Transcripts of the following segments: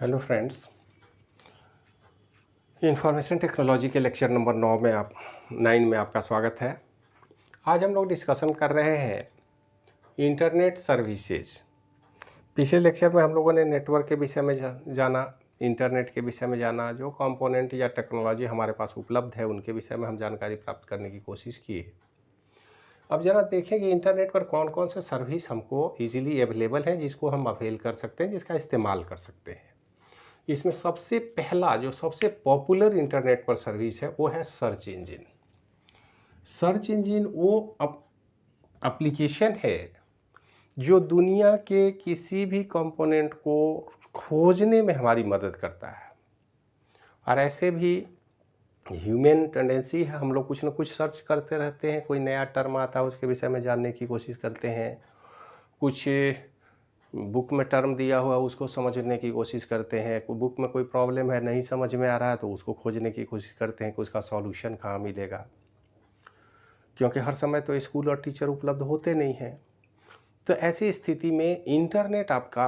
Hello friends, information technology के lecture number 9 में आपका स्वागत है। आज हम लोग डिस्कशन कर रहे हैं इंटरनेट सर्विसेज। पिछले लेक्चर में हम लोगों ने नेटवर्क के विषय में जाना, इंटरनेट के विषय में जाना, जो कंपोनेंट या टेक्नोलॉजी हमारे पास उपलब्ध है उनके विषय में हम जानकारी प्राप्त करने की कोशिश की है। अब ज़रा देखें कि इंटरनेट पर कौन कौन से सर्विस हमको ईजिली अवेलेबल हैं, जिसको हम अवेल कर सकते हैं, जिसका इस्तेमाल कर सकते हैं। इसमें सबसे पहला जो सबसे पॉपुलर इंटरनेट पर सर्विस है वो है सर्च इंजन। सर्च इंजन वो एप्लीकेशन है जो दुनिया के किसी भी कंपोनेंट को खोजने में हमारी मदद करता है। और ऐसे भी ह्यूमन टेंडेंसी है, हम लोग कुछ ना कुछ सर्च करते रहते हैं। कोई नया टर्म आता है उसके विषय में जानने की कोशिश करते हैं, कुछ बुक में टर्म दिया हुआ उसको समझने की कोशिश करते हैं, बुक में कोई प्रॉब्लम है नहीं समझ में आ रहा है तो उसको खोजने की कोशिश करते हैं कि उसका सॉल्यूशन कहाँ मिलेगा, क्योंकि हर समय तो स्कूल और टीचर उपलब्ध होते नहीं हैं। तो ऐसी स्थिति में इंटरनेट आपका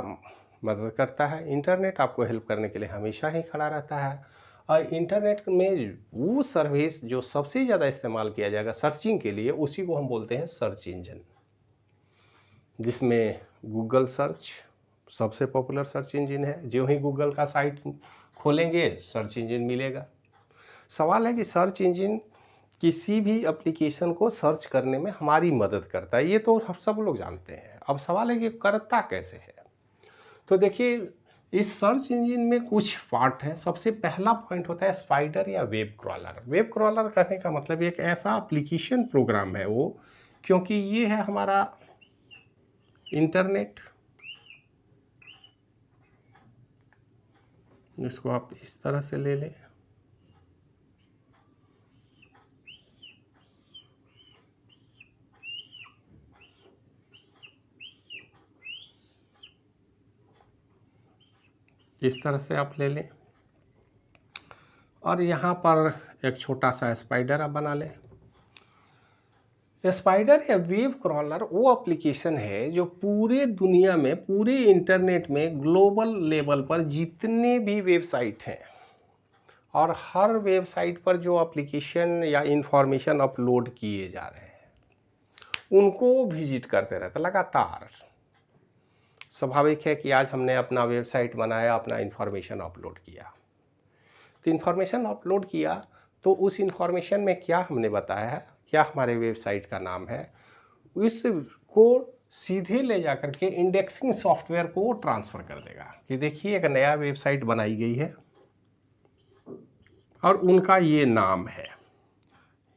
मदद करता है। इंटरनेट आपको हेल्प करने के लिए हमेशा ही खड़ा रहता है। और इंटरनेट में वो सर्विस जो सबसे ज़्यादा इस्तेमाल किया जाएगा सर्चिंग के लिए, उसी को हम बोलते हैं सर्च इंजन, जिसमें गूगल सर्च सबसे पॉपुलर सर्च इंजन है। जो ही गूगल का साइट खोलेंगे सर्च इंजन मिलेगा। सवाल है कि सर्च इंजन किसी भी एप्लीकेशन को सर्च करने में हमारी मदद करता है, ये तो हम सब लोग जानते हैं। अब सवाल है कि करता कैसे है। तो देखिए, इस सर्च इंजन में कुछ पार्ट है। सबसे पहला पॉइंट होता है स्पाइडर या वेब क्रॉलर। वेब क्रॉलर कहने का मतलब एक ऐसा एप्लीकेशन प्रोग्राम है वो, क्योंकि ये है हमारा इंटरनेट। इसको आप इस तरह से ले लें। इस तरह से आप ले लें और यहाँ पर एक छोटा सा स्पाइडर आप बना लें। स्पाइडर या वेब क्रॉलर वो एप्लीकेशन है जो पूरे दुनिया में, पूरे इंटरनेट में ग्लोबल लेवल पर जितने भी वेबसाइट हैं और हर वेबसाइट पर जो एप्लीकेशन या इंफॉर्मेशन अपलोड किए जा रहे हैं उनको विजिट करते रहता लगातार। स्वाभाविक है कि आज हमने अपना वेबसाइट बनाया, अपना इंफॉर्मेशन अपलोड किया। तो इंफॉर्मेशन अपलोड किया तो उस इंफॉर्मेशन में क्या हमने बताया है, क्या हमारे वेबसाइट का नाम है, इसको सीधे ले जा कर के इंडेक्सिंग सॉफ्टवेयर को ट्रांसफ़र कर देगा कि देखिए एक नया वेबसाइट बनाई गई है और उनका ये नाम है।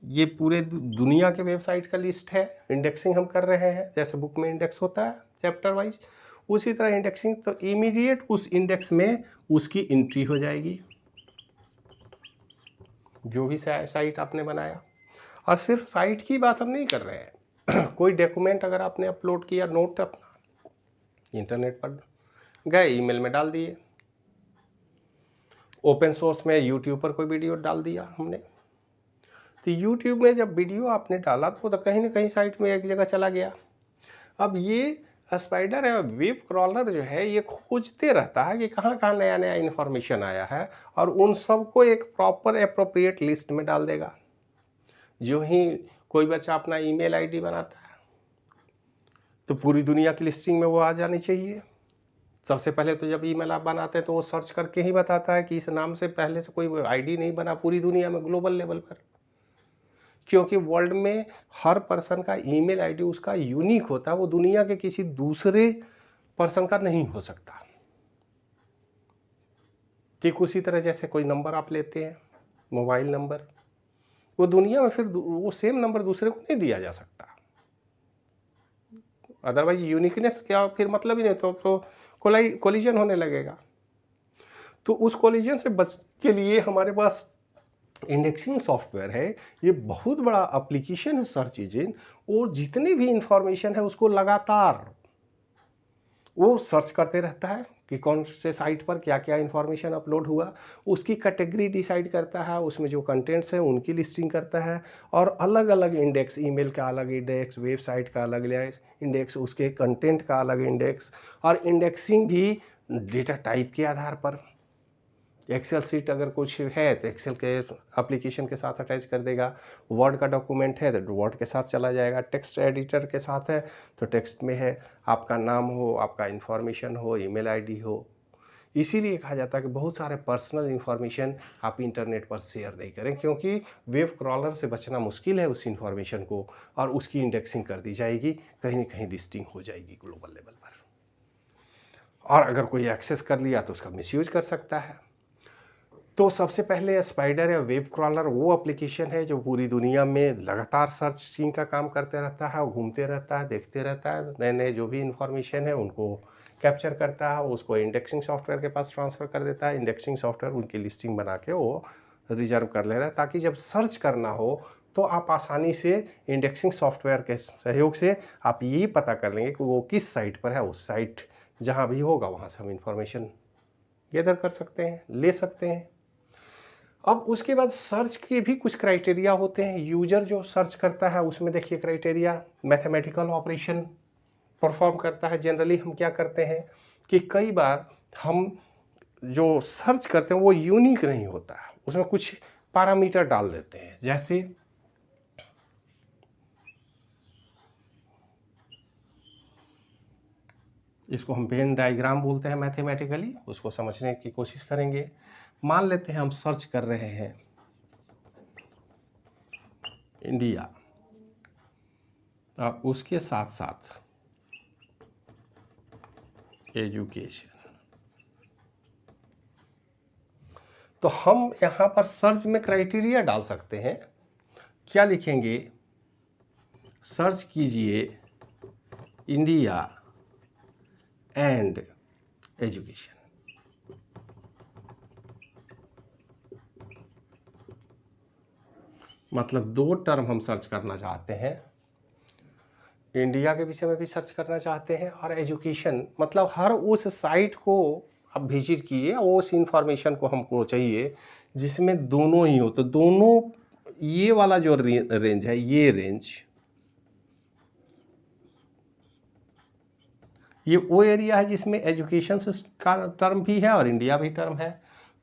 ये पूरे दुनिया के वेबसाइट का लिस्ट है। इंडेक्सिंग हम कर रहे हैं, जैसे बुक में इंडेक्स होता है चैप्टर वाइज, उसी तरह इंडेक्सिंग। तो इमीडिएट उस इंडेक्स में उसकी एंट्री हो जाएगी, जो भी साइट आपने बनाया। और सिर्फ साइट की बात हम नहीं कर रहे हैं कोई डॉक्यूमेंट अगर आपने अपलोड किया, नोट अपना इंटरनेट पर गए, ईमेल में डाल दिए, ओपन सोर्स में यूट्यूब पर कोई वीडियो डाल दिया हमने, तो यूट्यूब में जब वीडियो आपने डाला तो कहीं ना कहीं साइट में एक जगह चला गया। अब ये स्पाइडर या वेब क्रॉलर जो है ये खोजते रहता है कि कहाँ कहाँ नया नया इन्फॉर्मेशन आया है और उन सबको एक प्रॉपर एप्रोप्रिएट लिस्ट में डाल देगा। जो ही कोई बच्चा अपना ईमेल आईडी बनाता है तो पूरी दुनिया की लिस्टिंग में वो आ जानी चाहिए। सबसे पहले तो जब ईमेल आप बनाते हैं तो वो सर्च करके ही बताता है कि इस नाम से पहले से कोई आईडी नहीं बना पूरी दुनिया में, ग्लोबल लेवल पर, क्योंकि वर्ल्ड में हर पर्सन का ईमेल आईडी उसका यूनिक होता है, वो दुनिया के किसी दूसरे पर्सन का नहीं हो सकता। ठीक उसी तरह जैसे कोई नंबर आप लेते हैं, मोबाइल नंबर, वो दुनिया में फिर वो सेम नंबर दूसरे को नहीं दिया जा सकता, अदरवाइज यूनिकनेस क्या फिर मतलब ही नहीं, तो कोलिजन होने लगेगा। तो उस कोलिजन से बच के लिए हमारे पास इंडेक्सिंग सॉफ्टवेयर है। ये बहुत बड़ा एप्लीकेशन है सर्च इंजन, और जितनी भी इंफॉर्मेशन है उसको लगातार वो सर्च करते रहता है कि कौन से साइट पर क्या क्या इंफॉर्मेशन अपलोड हुआ, उसकी कैटेगरी डिसाइड करता है, उसमें जो कंटेंट्स हैं उनकी लिस्टिंग करता है, और अलग अलग इंडेक्स, ईमेल का अलग इंडेक्स, वेबसाइट का अलग इंडेक्स, उसके कंटेंट का अलग इंडेक्स, और इंडेक्सिंग भी डेटा टाइप के आधार पर। एक्सेल सीट अगर कुछ है तो एक्सेल के एप्लीकेशन के साथ अटैच कर देगा, वर्ड का डॉक्यूमेंट है तो वर्ड के साथ चला जाएगा, टेक्स्ट एडिटर के साथ है तो टेक्स्ट में है, आपका नाम हो, आपका इन्फॉर्मेशन हो, ईमेल आईडी हो। इसीलिए कहा जाता है कि बहुत सारे पर्सनल इन्फॉर्मेशन आप इंटरनेट पर शेयर नहीं करें, क्योंकि वेब क्रॉलर से बचना मुश्किल है उस इन्फॉर्मेशन को, और उसकी इंडेक्सिंग कर दी जाएगी, कहीं ना कहीं लिस्टिंग हो जाएगी ग्लोबल लेवल पर, और अगर कोई एक्सेस कर लिया तो उसका मिसयूज कर सकता है। तो सबसे पहले स्पाइडर या वेब क्रॉलर वो एप्लीकेशन है जो पूरी दुनिया में लगातार सर्चिंग का काम करते रहता है, घूमते रहता है, देखते रहता है, नए नए जो भी इंफॉर्मेशन है उनको कैप्चर करता है, उसको इंडेक्सिंग सॉफ्टवेयर के पास ट्रांसफ़र कर देता है। इंडेक्सिंग सॉफ्टवेयर उनकी लिस्टिंग बना के वो रिजर्व कर ले रहा है, ताकि जब सर्च करना हो तो आप आसानी से इंडेक्सिंग सॉफ्टवेयर के सहयोग से आप ये पता कर लेंगे कि वो किस साइट पर है। उस साइट जहाँ भी होगा वहाँ से हम इंफॉर्मेशन गैदर कर सकते हैं, ले सकते हैं। अब उसके बाद सर्च के भी कुछ क्राइटेरिया होते हैं। यूजर जो सर्च करता है उसमें देखिए क्राइटेरिया, मैथमेटिकल ऑपरेशन परफॉर्म करता है। जनरली हम क्या करते हैं कि कई बार हम जो सर्च करते हैं वो यूनिक नहीं होता है, उसमें कुछ पैरामीटर डाल देते हैं। जैसे इसको हम वेन डायग्राम बोलते हैं मैथमेटिकली, उसको समझने की कोशिश करेंगे। मान लेते हैं हम सर्च कर रहे हैं इंडिया, और उसके साथ साथ एजुकेशन, तो हम यहाँ पर सर्च में क्राइटेरिया डाल सकते हैं। क्या लिखेंगे? सर्च कीजिए इंडिया एंड एजुकेशन। मतलब दो टर्म हम सर्च करना चाहते हैं, इंडिया के विषय में भी सर्च करना चाहते हैं और एजुकेशन, मतलब हर उस साइट को आप विजिट किए, उस इंफॉर्मेशन को हमको चाहिए जिसमें दोनों ही हो। तो दोनों, ये वाला जो रेंज है, ये रेंज, ये वो एरिया है जिसमें एजुकेशन का टर्म भी है और इंडिया भी टर्म है।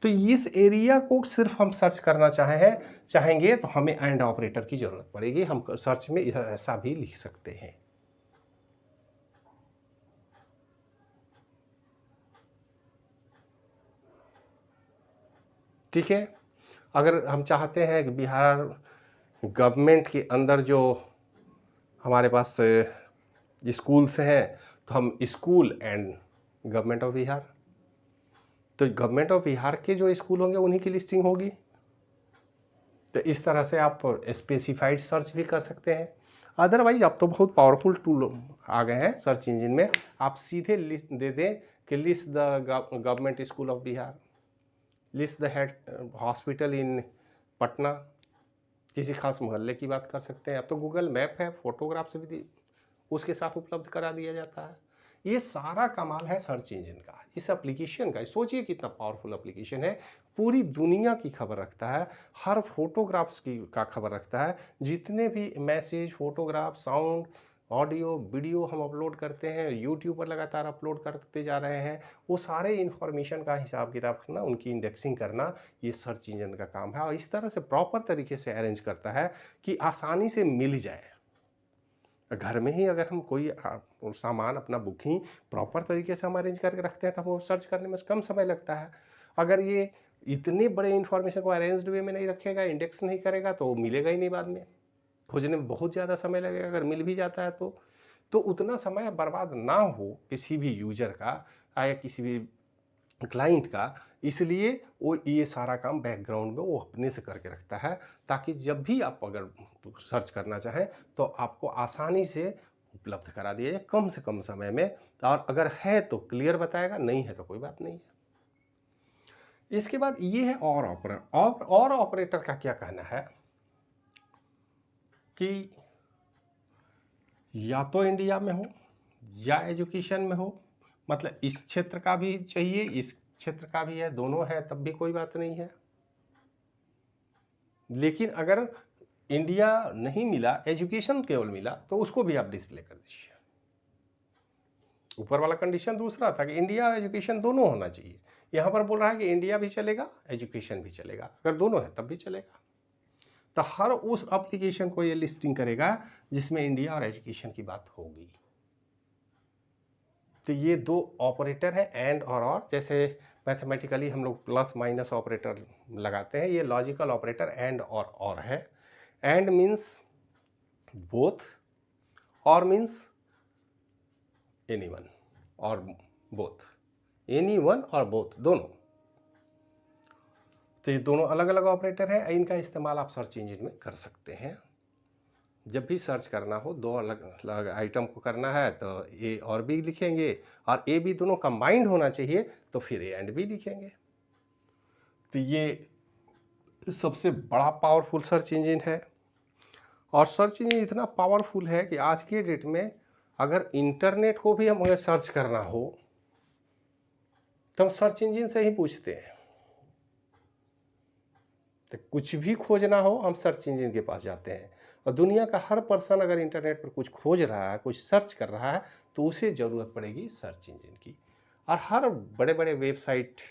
तो इस एरिया को सिर्फ हम सर्च करना चाहेंगे तो हमें एंड ऑपरेटर की ज़रूरत पड़ेगी। हम सर्च में ऐसा भी लिख सकते हैं। ठीक है। अगर हम चाहते हैं कि बिहार गवर्नमेंट के अंदर जो हमारे पास स्कूल्स हैं, तो हम school and government of Bihar, तो गवर्नमेंट ऑफ बिहार के जो स्कूल होंगे उन्हीं की लिस्टिंग होगी। तो इस तरह से आप स्पेसिफाइड सर्च भी कर सकते हैं। अदरवाइज अब तो बहुत पावरफुल टूल आ गए हैं सर्च इंजन में, आप सीधे लिस्ट दे दें कि list the government school of Bihar, list the head hospital in Patna, किसी खास मोहल्ले की बात कर सकते हैं। अब तो गूगल मैप है, फोटोग्राफ से भी उसके साथ उपलब्ध करा दिया जाता है। ये सारा कमाल है सर्च इंजन का, इस एप्लीकेशन का। सोचिए कितना पावरफुल एप्लीकेशन है, पूरी दुनिया की खबर रखता है, हर फोटोग्राफ्स की का खबर रखता है। जितने भी message, photograph, sound, audio, video हम अपलोड करते हैं, यूट्यूब पर लगातार अपलोड करते जा रहे हैं, वो सारे इन्फॉर्मेशन का हिसाब किताब करना, उनकी इंडेक्सिंग करना, ये सर्च इंजन का काम है। और इस तरह से प्रॉपर तरीके से अरेंज करता है कि आसानी से मिल जाए। घर में ही अगर हम कोई सामान अपना बुकिंग प्रॉपर तरीके से हम अरेंज करके रखते हैं तो वो सर्च करने में कम समय लगता है। अगर ये इतने बड़े इन्फॉर्मेशन को अरेंज्ड वे में नहीं रखेगा, इंडेक्स नहीं करेगा, तो मिलेगा ही नहीं, बाद में खोजने में बहुत ज़्यादा समय लगेगा। अगर मिल भी जाता है तो उतना समय बर्बाद ना हो किसी भी यूजर का या किसी भी क्लाइंट का, इसलिए वो ये सारा काम बैकग्राउंड में वो अपने से करके रखता है, ताकि जब भी आप अगर सर्च करना चाहें तो आपको आसानी से उपलब्ध करा दिया जाए कम से कम समय में। और अगर है तो क्लियर बताएगा, नहीं है तो कोई बात नहीं है। इसके बाद ये है और ऑपरेटर। और ऑपरेटर का क्या कहना है कि या तो इंडिया में हो या एजुकेशन में हो, मतलब इस क्षेत्र का भी चाहिए, इस क्षेत्र का भी है, दोनों है तब भी कोई बात नहीं है। लेकिन अगर इंडिया नहीं मिला, एजुकेशन केवल मिला, तो उसको भी आप डिस्प्ले कर दीजिए। ऊपर वाला कंडीशन दूसरा था कि इंडिया और एजुकेशन दोनों होना चाहिए। यहाँ पर बोल रहा है कि इंडिया भी चलेगा, एजुकेशन भी चलेगा, अगर दोनों है तब भी चलेगा। तो हर उस एप्लीकेशन को ये लिस्टिंग करेगा जिसमें इंडिया और एजुकेशन की बात होगी। तो ये दो ऑपरेटर है, एंड और जैसे मैथमेटिकली हम लोग प्लस माइनस ऑपरेटर लगाते हैं, ये लॉजिकल ऑपरेटर एंड और है। एंड मीन्स बोथ, और मीन्स एनीवन और बोथ, एनीवन और बोथ, दोनों। तो ये दोनों अलग अलग ऑपरेटर हैं, इनका इस्तेमाल आप सर्च इंजन में कर सकते हैं। जब भी सर्च करना हो, दो अलग अलग आइटम को करना है तो ए और बी लिखेंगे, और ए बी दोनों कंबाइंड होना चाहिए तो फिर ए एंड बी लिखेंगे। तो ये सबसे बड़ा पावरफुल सर्च इंजन है। और सर्च इंजन इतना पावरफुल है कि आज के डेट में अगर इंटरनेट को भी हमें सर्च करना हो तो हम सर्च इंजन से ही पूछते हैं। तो कुछ भी खोजना हो हम सर्च इंजन के पास जाते हैं, और दुनिया का हर पर्सन अगर इंटरनेट पर कुछ खोज रहा है, कुछ सर्च कर रहा है, तो उसे ज़रूरत पड़ेगी सर्च इंजन की। और हर बड़े बड़े वेबसाइट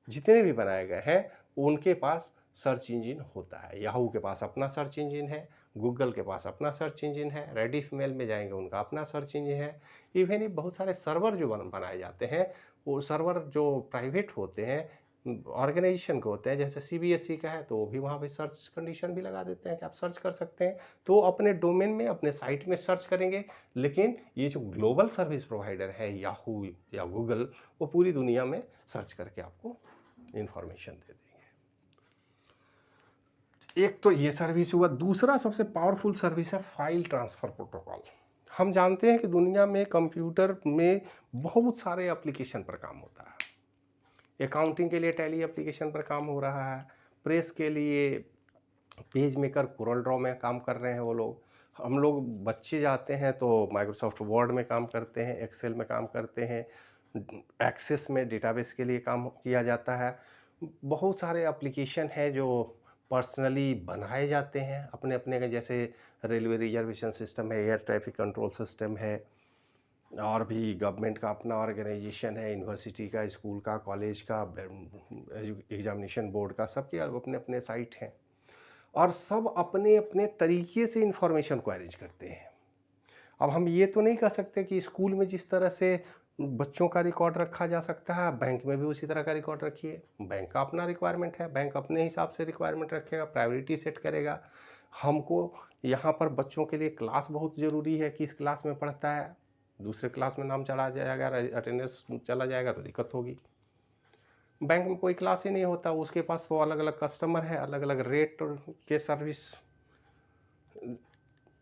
जितने भी बनाए गए हैं उनके पास सर्च इंजन होता है। याहू के पास अपना सर्च इंजन है, गूगल के पास अपना सर्च इंजन है, रेडिफ मेल में जाएंगे उनका अपना सर्च इंजन है। इवन ही बहुत सारे सर्वर जो बनाए जाते हैं, वो सर्वर जो प्राइवेट होते हैं, ऑर्गेनाइजेशन के होते हैं, जैसे CBSE का है तो वो भी वहाँ पे सर्च कंडीशन भी लगा देते हैं कि आप सर्च कर सकते हैं। तो अपने डोमेन में अपने साइट में सर्च करेंगे, लेकिन ये जो ग्लोबल सर्विस प्रोवाइडर है याहू या गूगल, वो पूरी दुनिया में सर्च करके आपको इंफॉर्मेशन दे देंगे। एक तो ये सर्विस हुआ। दूसरा सबसे पावरफुल सर्विस है फाइल ट्रांसफ़र प्रोटोकॉल। हम जानते हैं कि दुनिया में कंप्यूटर में बहुत सारे एप्लीकेशन पर काम होता है। अकाउंटिंग के लिए टैली एप्लीकेशन पर काम हो रहा है, प्रेस के लिए पेज मेकर कोरल ड्रॉ में काम कर रहे हैं वो लोग। हम लोग बच्चे जाते हैं तो माइक्रोसॉफ्ट वर्ड में काम करते हैं, एक्सेल में काम करते हैं, एक्सेस में डेटाबेस के लिए काम किया जाता है। बहुत सारे एप्लीकेशन हैं जो पर्सनली बनाए जाते हैं अपने अपने के, जैसे रेलवे रिजर्वेशन सिस्टम है, एयर ट्रैफिक कंट्रोल सिस्टम है, और भी गवर्नमेंट का अपना ऑर्गेनाइजेशन है, यूनिवर्सिटी का, स्कूल का, कॉलेज का, एग्जामिनेशन बोर्ड का, सबके अपने अपने साइट हैं, और सब अपने अपने तरीके से इंफॉर्मेशन को अरेंज करते हैं। अब हम ये तो नहीं कह सकते कि स्कूल में जिस तरह से बच्चों का रिकॉर्ड रखा जा सकता है, बैंक में भी उसी तरह का रिकॉर्ड रखिए। बैंक का अपना रिक्वायरमेंट है, बैंक अपने हिसाब से रिक्वायरमेंट रखेगा, प्रायोरिटी सेट करेगा। हमको यहाँ पर बच्चों के लिए क्लास बहुत ज़रूरी है, किस क्लास में पढ़ता है, दूसरे क्लास में नाम चला जाएगा, अटेंडेंस चला जाएगा तो दिक्कत होगी। बैंक में कोई क्लास ही नहीं होता, उसके पास तो अलग अलग कस्टमर है, अलग अलग रेट के सर्विस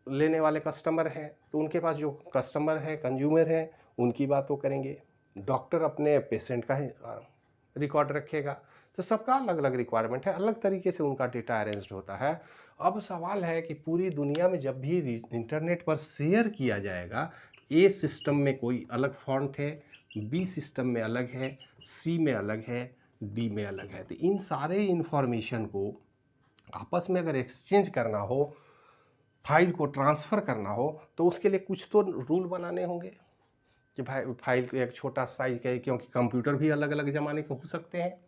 लेने वाले कस्टमर हैं, तो उनके पास जो कस्टमर है, कंज्यूमर है, उनकी बात वो करेंगे। डॉक्टर अपने पेशेंट का ही रिकॉर्ड रखेगा। तो सबका अलग अलग रिक्वायरमेंट है, अलग तरीके से उनका डेटा अरेंज्ड होता है। अब सवाल है कि पूरी दुनिया में जब भी इंटरनेट पर शेयर किया जाएगा, ए सिस्टम में कोई अलग फॉन्ट है, बी सिस्टम में अलग है, सी में अलग है, डी में अलग है। तो इन सारे इन्फॉर्मेशन को आपस में अगर एक्सचेंज करना हो, फाइल को ट्रांसफ़र करना हो, तो उसके लिए कुछ तो रूल बनाने होंगे कि भाई फाइल एक छोटा साइज का है, क्योंकि कंप्यूटर भी अलग अलग ज़माने के हो सकते हैं।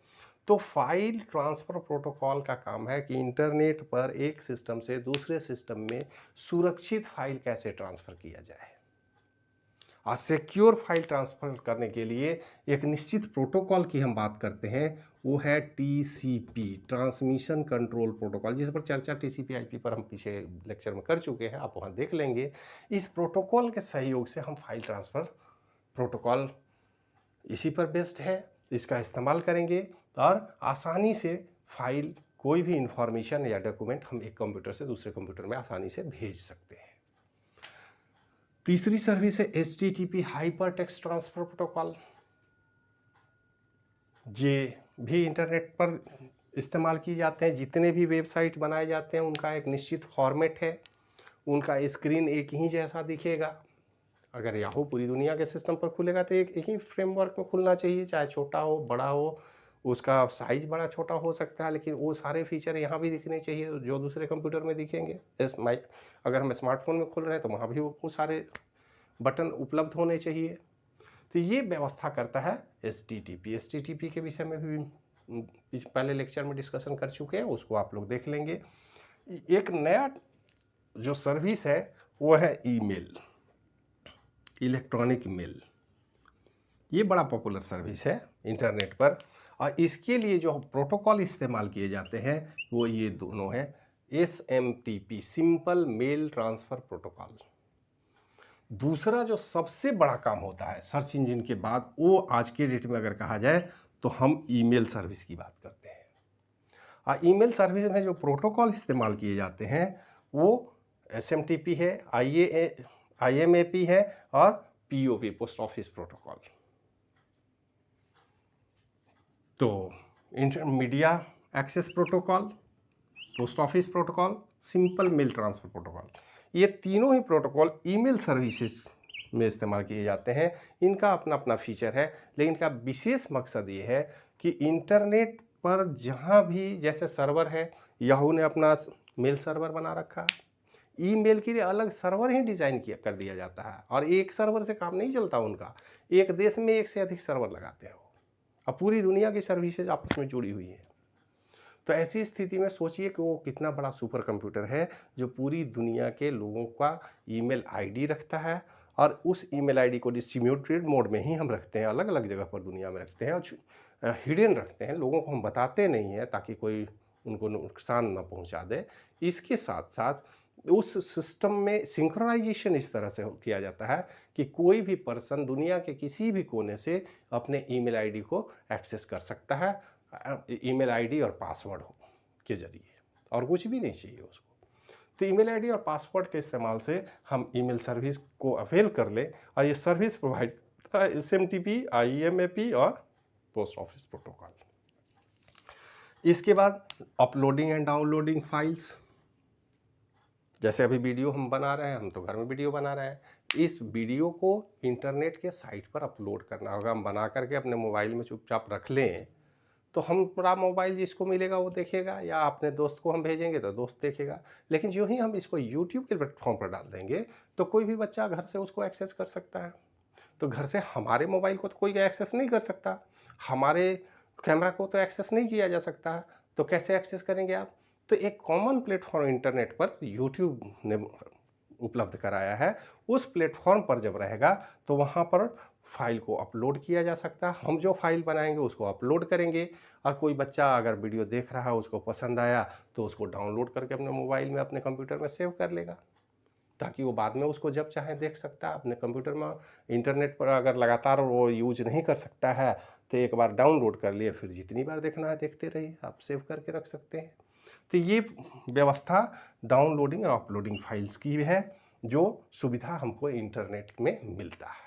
तो फाइल ट्रांसफ़र प्रोटोकॉल का काम है कि इंटरनेट पर एक सिस्टम से दूसरे सिस्टम में सुरक्षित फाइल कैसे ट्रांसफ़र किया जाए। और सिक्योर फाइल ट्रांसफ़र करने के लिए एक निश्चित प्रोटोकॉल की हम बात करते हैं, वो है TCP, ट्रांसमिशन कंट्रोल प्रोटोकॉल, जिस पर चर्चा TCP/IP पर हम पीछे लेक्चर में कर चुके हैं, आप वहाँ देख लेंगे। इस प्रोटोकॉल के सहयोग से हम फाइल ट्रांसफ़र प्रोटोकॉल इसी पर बेस्ड है, इसका इस्तेमाल करेंगे और आसानी से फाइल, कोई भी इंफॉर्मेशन या डॉक्यूमेंट हम एक कंप्यूटर से दूसरे कंप्यूटर में आसानी से भेज सकते हैं। तीसरी सर्विस है HTTP, hyper text transfer protocol. ये भी इंटरनेट पर इस्तेमाल किए जाते हैं। जितने भी वेबसाइट बनाए जाते हैं उनका एक निश्चित फॉर्मेट है, उनका स्क्रीन एक ही जैसा दिखेगा। अगर याहू पूरी दुनिया के सिस्टम पर खुलेगा तो एक ही फ्रेमवर्क में खुलना चाहिए, चाहे छोटा हो बड़ा हो, उसका साइज़ बड़ा छोटा हो सकता है, लेकिन वो सारे फीचर यहाँ भी दिखने चाहिए जो दूसरे कंप्यूटर में दिखेंगे। अगर हम स्मार्टफोन में खोल रहे हैं तो वहाँ भी वो सारे बटन उपलब्ध होने चाहिए। तो ये व्यवस्था करता है HTTP। HTTP के विषय में भी पहले लेक्चर में डिस्कशन कर चुके हैं, उसको आप लोग देख लेंगे। एक नया जो सर्विस है वो है ईमेल, इलेक्ट्रॉनिक मेल। ये बड़ा पॉपुलर सर्विस है इंटरनेट पर, और इसके लिए जो प्रोटोकॉल इस्तेमाल किए जाते हैं वो ये दोनों हैं, SMTP, simple mail transfer protocol. दूसरा जो सबसे बड़ा काम होता है सर्च इंजन के बाद, वो आज के डेट में अगर कहा जाए तो हम ईमेल सर्विस की बात करते हैं। और ईमेल सर्विस में जो प्रोटोकॉल इस्तेमाल किए जाते हैं वो SMTP है, IMAP है और POP, पोस्ट ऑफिस प्रोटोकॉल। तो media access protocol, post office protocol, simple mail transfer protocol, ये तीनों ही प्रोटोकॉल ईमेल सर्विसेज में इस्तेमाल किए जाते हैं। इनका अपना अपना फीचर है, लेकिन इनका विशेष मकसद ये है कि इंटरनेट पर जहाँ भी, जैसे सर्वर है, याहू ने अपना मेल सर्वर बना रखा है, ईमेल के लिए अलग सर्वर ही डिज़ाइन कर दिया जाता है, और एक सर्वर से काम नहीं चलता उनका, एक देश में एक से अधिक सर्वर लगाते हैं वो, अब पूरी दुनिया की सर्विसेज आपस में जुड़ी हुई है। तो ऐसी स्थिति में सोचिए कि वो कितना बड़ा सुपर कंप्यूटर है जो पूरी दुनिया के लोगों का ईमेल आईडी रखता है, और उस ईमेल आईडी को डिस्ट्रीब्यूटेड मोड में ही हम रखते हैं, अलग अलग जगह पर दुनिया में रखते हैं और हिडन रखते हैं, लोगों को हम बताते नहीं हैं ताकि कोई उनको नुकसान ना पहुंचा दे। इसके साथ साथ उस सिस्टम में सिंक्रोनाइजेशन इस तरह से किया जाता है कि कोई भी पर्सन दुनिया के किसी भी कोने से अपने ईमेल आईडी को एक्सेस कर सकता है, ईमेल आईडी और पासवर्ड हो के जरिए, और कुछ भी नहीं चाहिए उसको। तो ईमेल आईडी और पासवर्ड के इस्तेमाल से हम ईमेल सर्विस को अवेल कर ले, और ये सर्विस प्रोवाइड करता है SMTP, IMAP और पोस्ट ऑफिस प्रोटोकॉल। इसके बाद अपलोडिंग एंड डाउनलोडिंग फाइल्स, जैसे अभी वीडियो हम बना रहे हैं, हम तो घर में वीडियो बना रहे हैं, इस वीडियो को इंटरनेट के साइट पर अपलोड करना होगा। हम बना करके अपने मोबाइल में चुपचाप रख लें तो हम पूरा मोबाइल जिसको मिलेगा वो देखेगा, या अपने दोस्त को हम भेजेंगे तो दोस्त देखेगा। लेकिन जो ही हम इसको YouTube के प्लेटफॉर्म पर डाल देंगे तो कोई भी बच्चा घर से उसको एक्सेस कर सकता है। तो घर से हमारे मोबाइल को तो कोई एक्सेस नहीं कर सकता, हमारे कैमरा को तो एक्सेस नहीं किया जा सकता, तो कैसे एक्सेस करेंगे आप? तो एक कॉमन प्लेटफॉर्म इंटरनेट पर YouTube ने उपलब्ध कराया है, उस प्लेटफॉर्म पर जब रहेगा तो वहाँ पर फाइल को अपलोड किया जा सकता है। हम जो फाइल बनाएंगे उसको अपलोड करेंगे, और कोई बच्चा अगर वीडियो देख रहा है, उसको पसंद आया तो उसको डाउनलोड करके अपने मोबाइल में, अपने कंप्यूटर में सेव कर लेगा, ताकि वो बाद में उसको जब चाहे देख सकता है अपने कंप्यूटर में। इंटरनेट पर अगर लगातार वो यूज नहीं कर सकता है तो एक बार डाउनलोड कर लिए, फिर जितनी बार देखना है देखते रहिए, आप सेव करके रख सकते हैं। तो ये व्यवस्था डाउनलोडिंग और अपलोडिंग फाइल्स की है, जो सुविधा हमको इंटरनेट में मिलता है।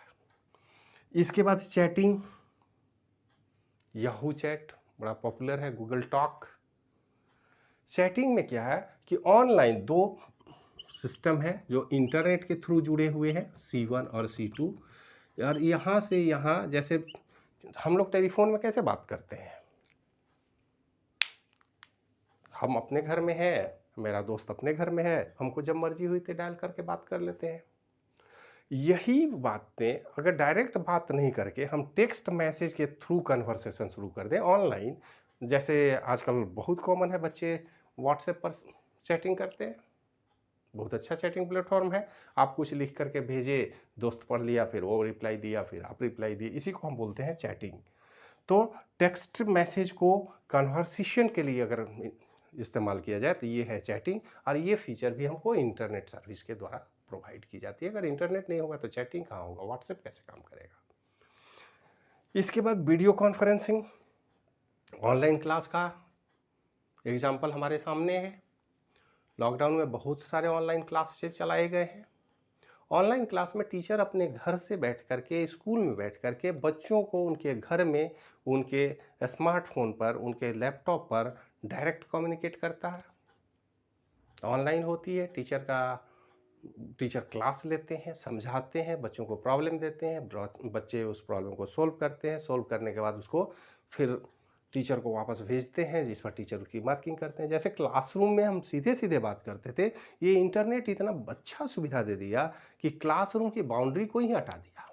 इसके बाद चैटिंग, याहू चैट बड़ा पॉपुलर है, गूगल टॉक। चैटिंग में क्या है कि ऑनलाइन दो सिस्टम है जो इंटरनेट के थ्रू जुड़े हुए हैं, C1 और C2, और यहाँ से यहाँ, जैसे हम लोग टेलीफोन में कैसे बात करते हैं, हम अपने घर में हैं, मेरा दोस्त अपने घर में है, हमको जब मर्जी हुई तो डायल करके बात कर लेते हैं। यही बातें अगर डायरेक्ट बात नहीं करके हम टेक्स्ट मैसेज के थ्रू कन्वर्सेशन शुरू कर दें ऑनलाइन, जैसे आजकल बहुत कॉमन है, बच्चे व्हाट्सएप पर चैटिंग करते हैं, बहुत अच्छा चैटिंग प्लेटफॉर्म है। आप कुछ लिख करके भेजे, दोस्त पढ़ लिया, फिर वो रिप्लाई दिया, फिर आप रिप्लाई दिए, इसी को हम बोलते हैं चैटिंग। तो टेक्स्ट मैसेज को कन्वर्सेशन के लिए अगर इस्तेमाल किया जाए तो ये है चैटिंग, और ये फीचर भी हमको इंटरनेट सर्विस के द्वारा प्रोवाइड की जाती है। अगर इंटरनेट नहीं होगा तो चैटिंग कहाँ होगा, व्हाट्सएप कैसे काम करेगा। इसके बाद वीडियो कॉन्फ्रेंसिंग, ऑनलाइन क्लास का एग्जाम्पल हमारे सामने है। लॉकडाउन में बहुत सारे ऑनलाइन क्लासेस चलाए गए हैं। ऑनलाइन क्लास में टीचर अपने घर से बैठ करके, स्कूल में बैठ करके बच्चों को उनके घर में, उनके स्मार्टफोन पर, उनके लैपटॉप पर डायरेक्ट कम्युनिकेट करता है। ऑनलाइन होती है, टीचर क्लास लेते हैं, समझाते हैं, बच्चों को प्रॉब्लम देते हैं, बच्चे उस प्रॉब्लम को सोल्व करते हैं, सोल्व करने के बाद उसको फिर टीचर को वापस भेजते हैं, जिस पर टीचर की मार्किंग करते हैं। जैसे क्लासरूम में हम सीधे सीधे बात करते थे, ये इंटरनेट इतना अच्छा सुविधा दे दिया कि क्लासरूम की बाउंड्री को ही हटा दिया।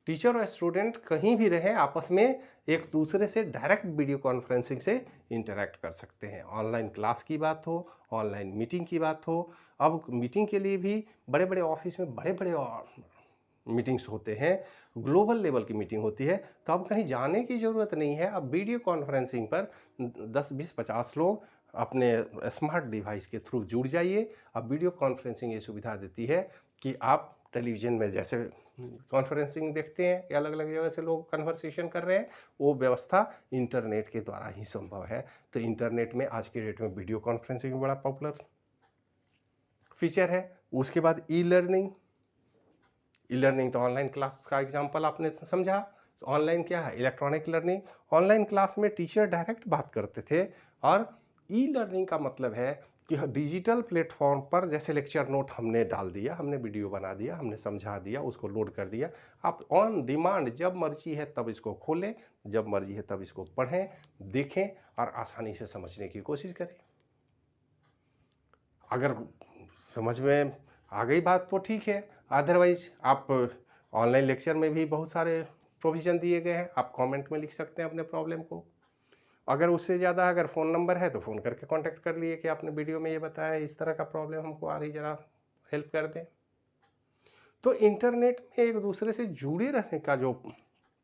टीचर और स्टूडेंट कहीं भी रहें आपस में एक दूसरे से डायरेक्ट वीडियो कॉन्फ्रेंसिंग से इंटरेक्ट कर सकते हैं। ऑनलाइन क्लास की बात हो, ऑनलाइन मीटिंग की बात हो, अब मीटिंग के लिए भी बड़े बड़े ऑफिस में बड़े बड़े मीटिंग्स होते हैं, ग्लोबल लेवल की मीटिंग होती है, तो अब कहीं जाने की ज़रूरत नहीं है। अब वीडियो कॉन्फ्रेंसिंग पर 10, 20, 50 लोग अपने स्मार्ट डिवाइस के थ्रू जुड़ जाइए। अब वीडियो कॉन्फ्रेंसिंग ये सुविधा देती है कि आप टेलीविज़न में जैसे कॉन्फ्रेंसिंग देखते हैं कि अलग अलग जगह से लोग कन्वर्सेशन कर रहे हैं, वो व्यवस्था इंटरनेट के द्वारा ही संभव है। तो इंटरनेट में आज के डेट में वीडियो कॉन्फ्रेंसिंग बड़ा पॉपुलर फीचर है। उसके बाद ई लर्निंग तो ऑनलाइन क्लास का एग्जांपल आपने समझा। तो ऑनलाइन क्या है? Electronic learning. ऑनलाइन क्लास में टीचर डायरेक्ट बात करते थे, और ई लर्निंग का मतलब है कि डिजिटल प्लेटफॉर्म पर जैसे लेक्चर नोट हमने डाल दिया, हमने वीडियो बना दिया, हमने समझा दिया, उसको लोड कर दिया, आप ऑन डिमांड जब मर्जी है तब इसको खोलें, जब मर्जी है तब इसको पढ़ें, देखें और आसानी से समझने की कोशिश करें। अगर समझ में आ गई बात तो ठीक है, अदरवाइज आप ऑनलाइन लेक्चर में भी बहुत सारे प्रोविज़न दिए गए हैं, आप कमेंट में लिख सकते हैं अपने प्रॉब्लम को। अगर उससे ज़्यादा अगर फ़ोन नंबर है तो फ़ोन करके कांटेक्ट कर लिए कि आपने वीडियो में ये बताया, इस तरह का प्रॉब्लम हमको आ रही, ज़रा हेल्प कर दें। तो इंटरनेट में एक दूसरे से जुड़े रहने का जो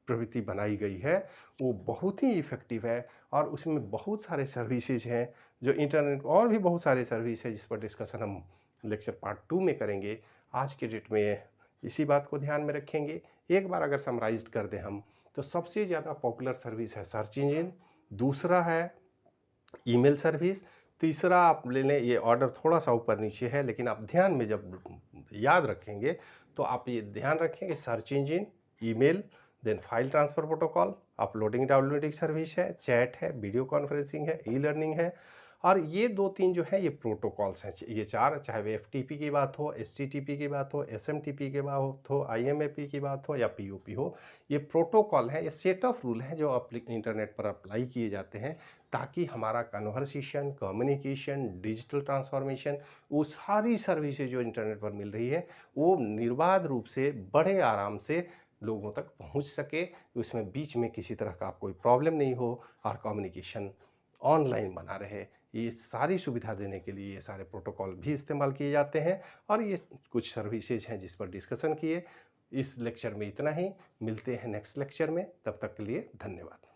प्रवृत्ति बनाई गई है वो बहुत ही इफ़ेक्टिव है, और उसमें बहुत सारे सर्विसेज हैं जो इंटरनेट, और भी बहुत सारे सर्विस है जिस पर डिस्कशन हम लेक्चर पार्ट 2 में करेंगे। आज के डेट में इसी बात को ध्यान में रखेंगे। एक बार अगर समराइज कर दें हम, तो सबसे ज़्यादा पॉपुलर सर्विस है सर्च इंजन, दूसरा है ईमेल सर्विस, तीसरा आप ले लें, ये ऑर्डर थोड़ा सा ऊपर नीचे है लेकिन आप ध्यान में जब याद रखेंगे तो आप ये ध्यान रखें कि search engine, email, then file transfer protocol, uploading downloading service है, चैट है, वीडियो कॉन्फ्रेंसिंग है, ई लर्निंग है, और ये 2-3 जो है ये प्रोटोकॉल्स हैं। ये 4, चाहे वो एफटीपी की बात हो, एचटीटीपी की बात हो, एसएमटीपी की बात हो, आईएमएपी की बात हो या पीओपी हो, ये प्रोटोकॉल है, ये सेट ऑफ रूल हैं जो इंटरनेट पर अप्लाई किए जाते हैं ताकि हमारा कन्वर्सेशन, कम्युनिकेशन, डिजिटल ट्रांसफॉर्मेशन, वो सारी सर्विसेज जो इंटरनेट पर मिल रही है वो निर्बाध रूप से बड़े आराम से लोगों तक पहुंच सके, उसमें बीच में किसी तरह का कोई प्रॉब्लम नहीं हो और कम्युनिकेशन ऑनलाइन बना रहे। ये सारी सुविधा देने के लिए ये सारे प्रोटोकॉल भी इस्तेमाल किए जाते हैं, और ये कुछ सर्विसेज हैं जिस पर डिस्कशन किए। इस लेक्चर में इतना ही, मिलते हैं नेक्स्ट लेक्चर में, तब तक के लिए धन्यवाद।